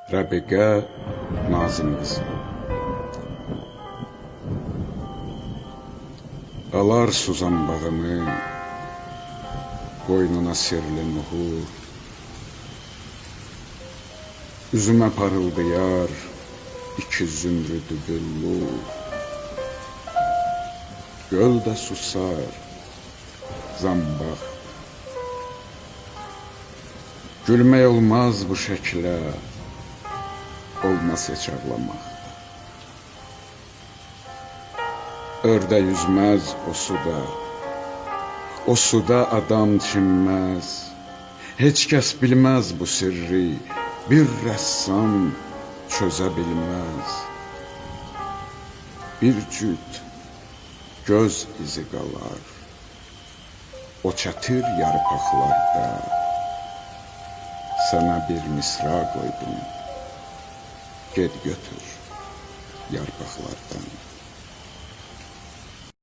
Rəbiqə Nazim qızı. Alar suzan bağını, qoynuna sirli nuhur, üzümə parıldayar iki zümrüdü büllur. Göl də susar, zambaq. Gülmək olmaz bu şəklə, olmaz heç ağlamaq. Ördək yüzməz o suda adam çinməz. Heç kəs bilməz bu sirri, bir rəssam çözə bilməz. Bir cüt göz izi qalar, o çətir yarpaqlarda. Sənə bir misra qoydum, get götür yarpaqlardan.